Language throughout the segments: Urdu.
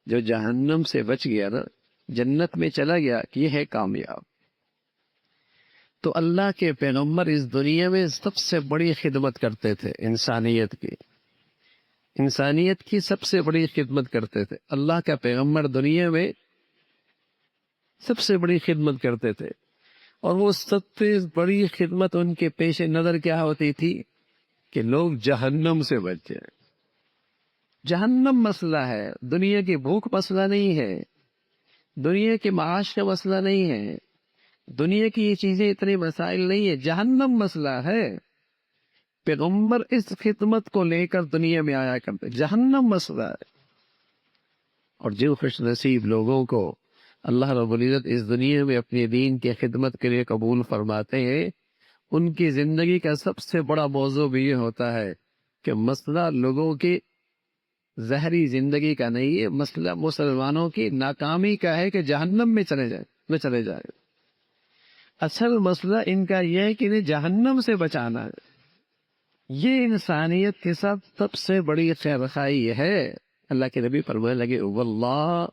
جو جہنم سے بچ گیا نا، جنت میں چلا گیا، یہ ہے کامیاب۔ تو اللہ کے پیغمبر اس دنیا میں سب سے بڑی خدمت کرتے تھے، انسانیت کی سب سے بڑی خدمت کرتے تھے۔ اللہ کا پیغمبر دنیا میں سب سے بڑی خدمت کرتے تھے، اور وہ سب سے بڑی خدمت ان کے پیش نظر کیا ہوتی تھی کہ لوگ جہنم سے بچ جائیں۔ جہنم مسئلہ ہے، دنیا کی بھوک مسئلہ نہیں ہے، دنیا کے معاش کا مسئلہ نہیں ہے، دنیا کی یہ چیزیں اتنے مسائل نہیں ہے، جہنم مسئلہ ہے۔ پیغمبر اس خدمت کو لے کر دنیا میں آیا کرتے، جہنم مسئلہ ہے۔ اور جن خوش نصیب لوگوں کو اللہ رب العزت اس دنیا میں اپنے دین کی خدمت کے لیے قبول فرماتے ہیں، ان کی زندگی کا سب سے بڑا موضوع بھی یہ ہوتا ہے کہ مسئلہ لوگوں کی ظاہری زندگی کا نہیں ہے، مسئلہ مسلمانوں کی ناکامی کا ہے کہ جہنم میں چلے جائے۔ اصل مسئلہ ان کا یہ ہے کہ انہیں جہنم سے بچانا ہے۔ یہ انسانیت کے ساتھ سب سے بڑی خیر خواہی ہے۔ اللہ کے نبی فرمانے لگے، واللہ،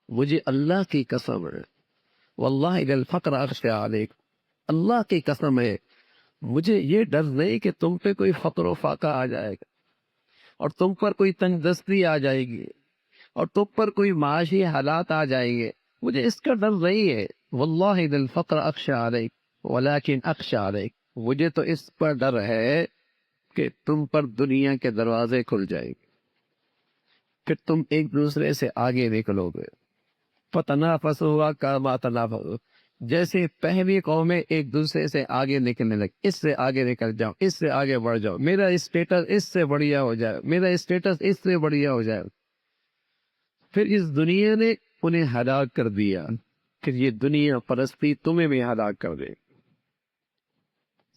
مجھے اللہ کی قسم ہے، واللہ اذا الفقر اخشى علیکم، اللہ کی قسم ہے، مجھے یہ ڈر نہیں کہ تم پہ کوئی فقر و فاقہ آ جائے گا، اور تم پر کوئی تنگ دستی آ جائے گی، اور تم پر کوئی معاشی حالات آ جائیں گے، مجھے اس کا ڈر نہیں ہے۔ واللہ اذا الفقر اخشى علیکم ولکن اخشى علیکم، مجھے تو اس پر ڈر ہے کہ تم پر دنیا کے دروازے کھل جائیں گے، پھر تم ایک دوسرے سے آگے نکلو گے۔ فتنافسوا کما تنافسوا، جیسے پہلی قومیں ایک دوسرے سے آگے نکلنے لگی، اس سے آگے نکل جاؤ، اس سے آگے بڑھ جاؤ، میرا اسٹیٹس اس سے بڑھیا ہو جائے، میرا اسٹیٹس اس سے بڑھیا ہو جائے۔ پھر اس دنیا نے انہیں ہلاک کر دیا، پھر یہ دنیا پرستی تمہیں بھی ہلاک کر دے۔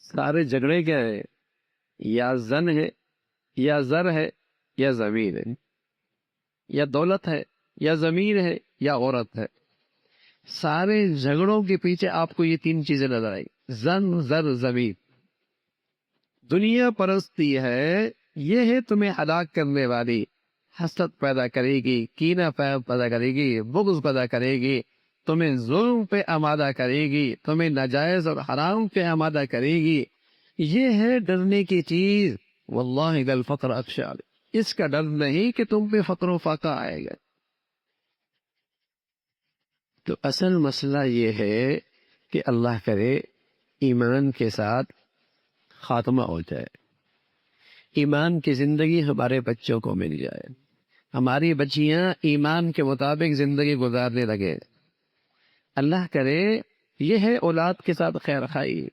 سارے جھگڑے کیا ہے؟ یا زن ہے، یا زر ہے، یا زمین ہے، یا دولت ہے، یا زمین ہے، یا عورت ہے۔ سارے جھگڑوں کے پیچھے آپ کو یہ تین چیزیں نظر آئی، زن، زر، زمین۔ دنیا پرستی ہے، یہ ہے تمہیں ہلاک کرنے والی، حسد پیدا کرے گی، کینہ پیدا کرے گی، بغض پیدا کرے گی، تمہیں ظلم پہ آمادہ کرے گی، تمہیں ناجائز اور حرام پہ آمادہ کرے گی۔ یہ ہے ڈرنے کی چیز، واللہ اذا الفقر اخشى علیکم، اس کا ڈر نہیں کہ تم پہ فقر و فاقہ آئے گا۔ تو اصل مسئلہ یہ ہے کہ اللہ کرے ایمان کے ساتھ خاتمہ ہو جائے، ایمان کی زندگی ہمارے بچوں کو مل جائے، ہماری بچیاں ایمان کے مطابق زندگی گزارنے لگے۔ اللہ کرے یہ ہے اولاد کے ساتھ خیر خواہی،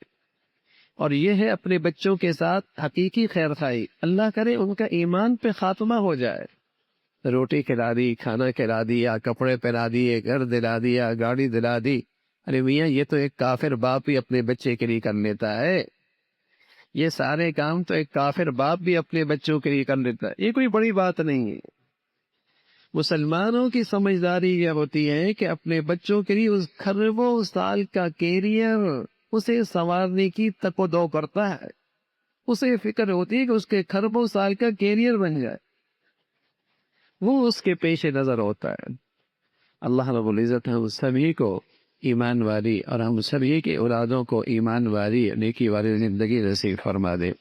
اور یہ ہے اپنے بچوں کے ساتھ حقیقی خیر خواہی۔ اللہ کرے ان کا ایمان پہ خاتمہ ہو جائے، روٹی کھلا دی، کھانا کھلا دیا، کپڑے پہنا دیے، گھر دلا دیا، گاڑی دلا دی۔ ارے میاں، یہ تو ایک کافر باپ ہی اپنے بچے کے لیے کر لیتا ہے، یہ سارے کام تو ایک کافر باپ بھی اپنے بچوں کے لیے کر لیتا ہے، یہ کوئی بڑی بات نہیں ہے۔ مسلمانوں کی سمجھداری یہ ہوتی ہے کہ اپنے بچوں کے لیے اس کھربوں سال کا کیریئر اسے سنوارنے کی تک و دو کرتا ہے، اسے فکر ہوتی ہے کہ اس کے کھربوں سال کا کیریئر بن جائے، وہ اس کے پیش نظر ہوتا ہے۔ اللہ رب العزت ہم سبھی کو ایمان والی اور ہم سبھی کے اولادوں کو ایمان والی نیکی والی زندگی نصیب فرما دے۔